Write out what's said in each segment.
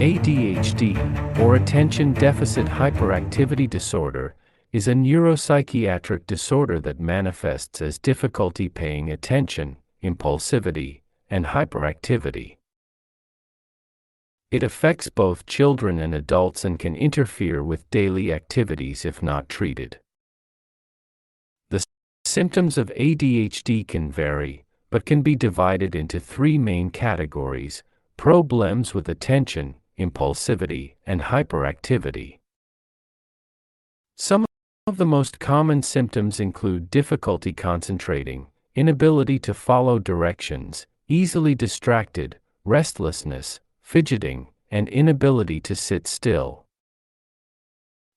ADHD, or Attention Deficit Hyperactivity Disorder, is a neuropsychiatric disorder that manifests as difficulty paying attention, impulsivity, and hyperactivity. It affects both children and adults and can interfere with daily activities if not treated. The symptoms of ADHD can vary, but can be divided into three main categories: problems with attention, impulsivity, and hyperactivity. Some of the most common symptoms include difficulty concentrating, inability to follow directions, easily distracted, restlessness, fidgeting, and inability to sit still.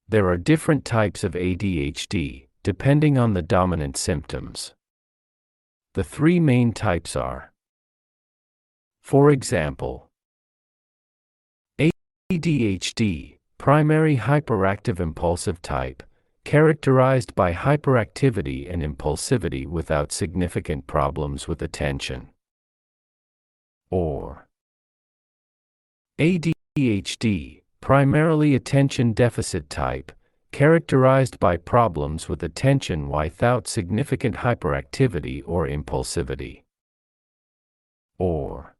There are different types of ADHD, depending on the dominant symptoms. The three main types are: for example, ADHD, primary hyperactive impulsive type, characterized by hyperactivity and impulsivity without significant problems with attention. Or ADHD, primarily attention deficit type, characterized by problems with attention without significant hyperactivity or impulsivity. Or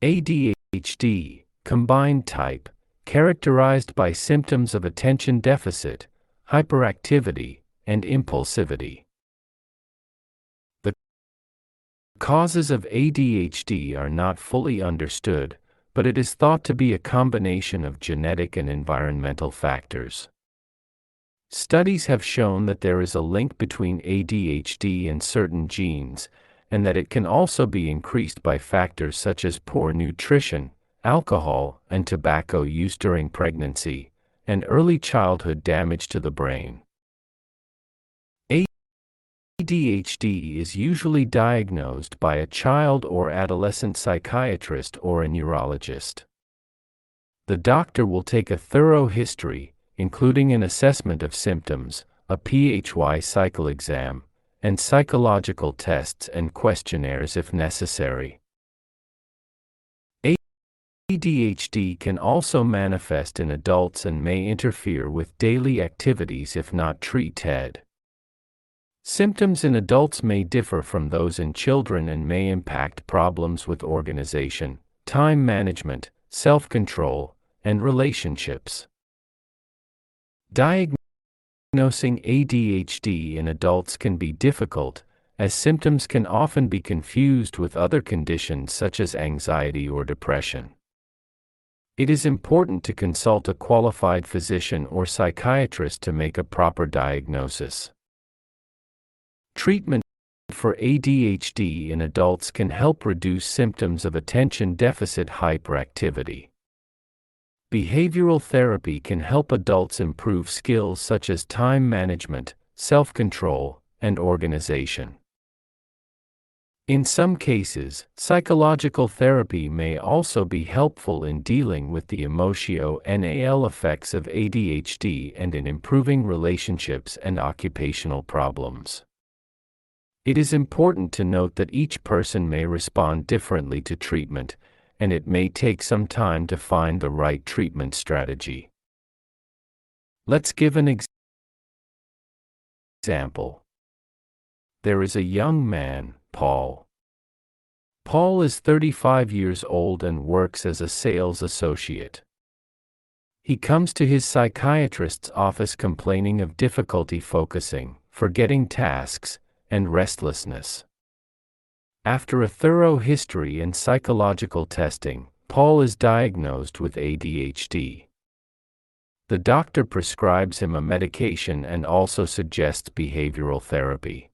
ADHD, combined type, characterized by symptoms of attention deficit, hyperactivity, and impulsivity. The causes of ADHD are not fully understood, but it is thought to be a combination of genetic and environmental factors. Studies have shown that there is a link between ADHD and certain genes, and that it can also be increased by factors such as poor nutrition, alcohol and tobacco use during pregnancy, and early childhood damage to the brain. ADHD is usually diagnosed by a child or adolescent psychiatrist or a neurologist. The doctor will take a thorough history, including an assessment of symptoms, a PHY cycle exam, and psychological tests and questionnaires if necessary. ADHD can also manifest in adults and may interfere with daily activities if not treated. Symptoms in adults may differ from those in children and may impact problems with organization, time management, self-control, and relationships. Diagnosing ADHD in adults can be difficult, as symptoms can often be confused with other conditions such as anxiety or depression. It is important to consult a qualified physician or psychiatrist to make a proper diagnosis. Treatment for ADHD in adults can help reduce symptoms of attention deficit hyperactivity. Behavioral therapy can help adults improve skills such as time management, self-control, and organization. In some cases, psychological therapy may also be helpful in dealing with the emotional effects of ADHD and in improving relationships and occupational problems. It is important to note that each person may respond differently to treatment, and it may take some time to find the right treatment strategy. Let's give an example. There is a young man, Paul. Paul is 35 years old and works as a sales associate. He comes to his psychiatrist's office complaining of difficulty focusing, forgetting tasks, and restlessness. After a thorough history and psychological testing, Paul is diagnosed with ADHD. The doctor prescribes him a medication and also suggests behavioral therapy.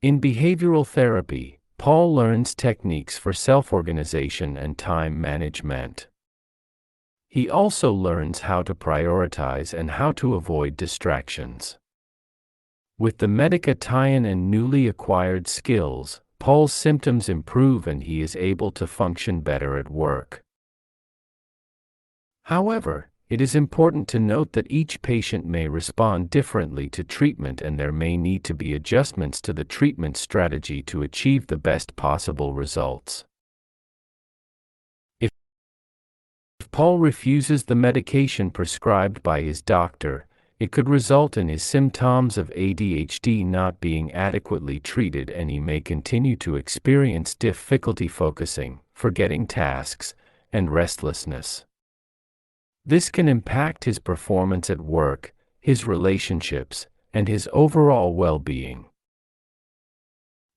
In behavioral therapy, Paul learns techniques for self-organization and time management. He also learns how to prioritize and how to avoid distractions. With the medication and newly acquired skills, Paul's symptoms improve and he is able to function better at work. However, it is important to note that each patient may respond differently to treatment and there may need to be adjustments to the treatment strategy to achieve the best possible results. Paul refuses the medication prescribed by his doctor, it could result in his symptoms of ADHD not being adequately treated, and he may continue to experience difficulty focusing, forgetting tasks, and restlessness. This can impact his performance at work, his relationships, and his overall well-being.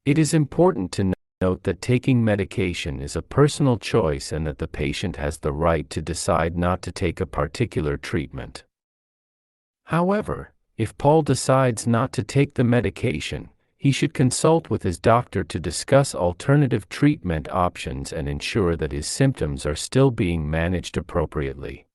It is important to note that taking medication is a personal choice and that the patient has the right to decide not to take a particular treatment. However, if Paul decides not to take the medication, he should consult with his doctor to discuss alternative treatment options and ensure that his symptoms are still being managed appropriately.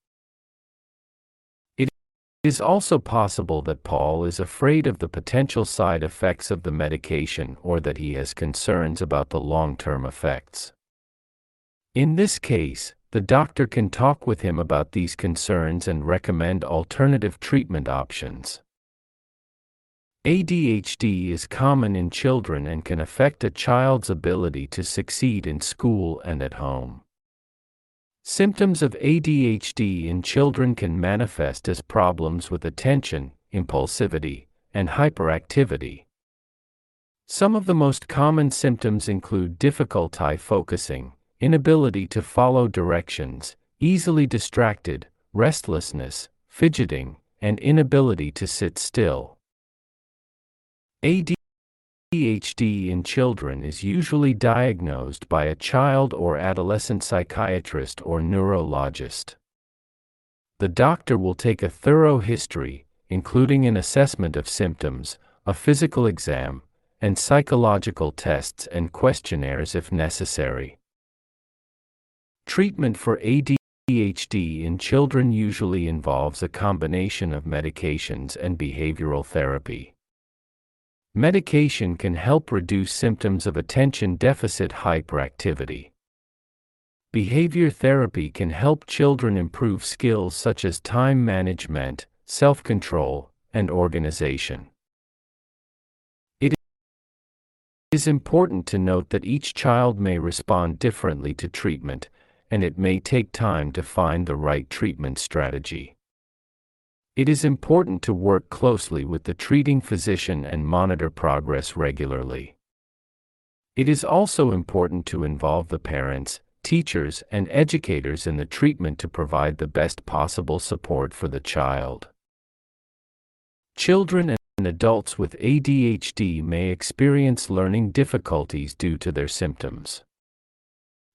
It is also possible that Paul is afraid of the potential side effects of the medication, or that he has concerns about the long-term effects. In this case, the doctor can talk with him about these concerns and recommend alternative treatment options. ADHD is common in children and can affect a child's ability to succeed in school and at home. Symptoms of ADHD in children can manifest as problems with attention, impulsivity, and hyperactivity. Some of the most common symptoms include difficulty focusing, inability to follow directions, easily distracted, restlessness, fidgeting, and inability to sit still. ADHD in children is usually diagnosed by a child or adolescent psychiatrist or neurologist. The doctor will take a thorough history, including an assessment of symptoms, a physical exam, and psychological tests and questionnaires if necessary. Treatment for ADHD in children usually involves a combination of medications and behavioral therapy. Medication can help reduce symptoms of attention deficit hyperactivity. Behavior therapy can help children improve skills such as time management, self-control, and organization. It is important to note that each child may respond differently to treatment, and it may take time to find the right treatment strategy. It is important to work closely with the treating physician and monitor progress regularly. It is also important to involve the parents, teachers, and educators in the treatment to provide the best possible support for the child. Children and adults with ADHD may experience learning difficulties due to their symptoms.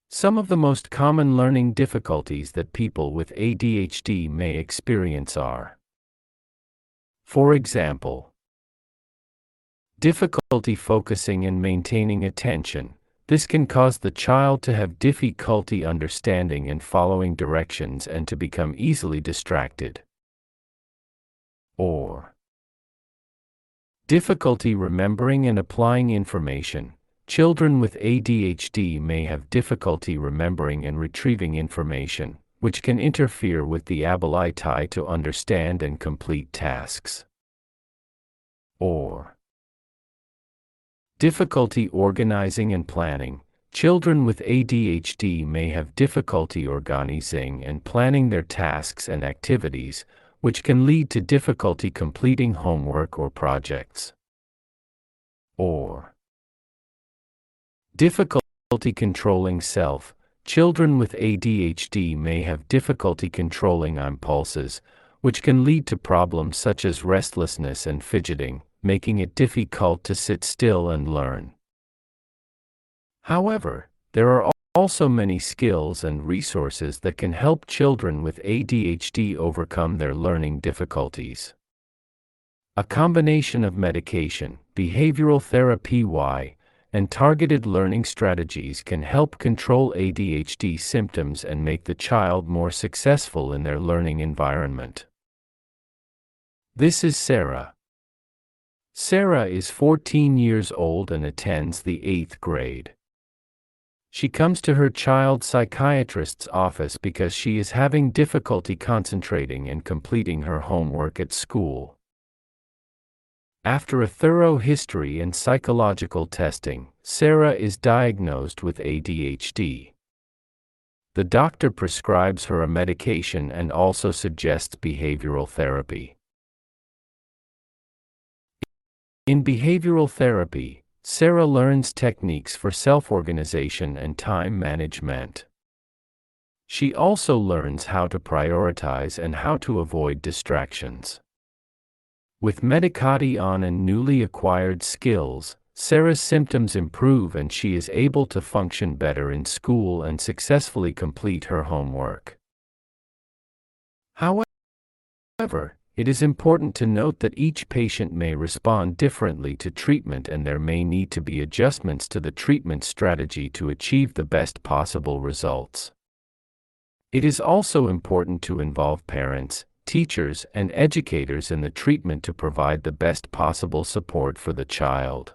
Some of the most common learning difficulties that people with ADHD may experience are: for example, difficulty focusing and maintaining attention. This can cause the child to have difficulty understanding and following directions and to become easily distracted. Or difficulty remembering and applying information. Children with ADHD may have difficulty remembering and retrieving information, which can interfere with the ability to understand and complete tasks. Or difficulty organizing and planning. Children with ADHD may have difficulty organizing and planning their tasks and activities, which can lead to difficulty completing homework or projects. Or difficulty controlling self. Children with ADHD may have difficulty controlling impulses, which can lead to problems such as restlessness and fidgeting, making it difficult to sit still and learn. However, there are also many skills and resources that can help children with ADHD overcome their learning difficulties. A combination of medication, behavioral therapy, and targeted learning strategies can help control ADHD symptoms and make the child more successful in their learning environment. This is Sarah. Sarah is 14 years old and attends the 8th grade. She comes to her child psychiatrist's office because she is having difficulty concentrating and completing her homework at school. After a thorough history and psychological testing, Sarah is diagnosed with ADHD. The doctor prescribes her a medication and also suggests behavioral therapy. In behavioral therapy, Sarah learns techniques for self-organization and time management. She also learns how to prioritize and how to avoid distractions. With Medicati on and newly acquired skills, Sarah's symptoms improve and she is able to function better in school and successfully complete her homework. However, it is important to note that each patient may respond differently to treatment and there may need to be adjustments to the treatment strategy to achieve the best possible results. It is also important to involve parents, teachers, and educators in the treatment to provide the best possible support for the child.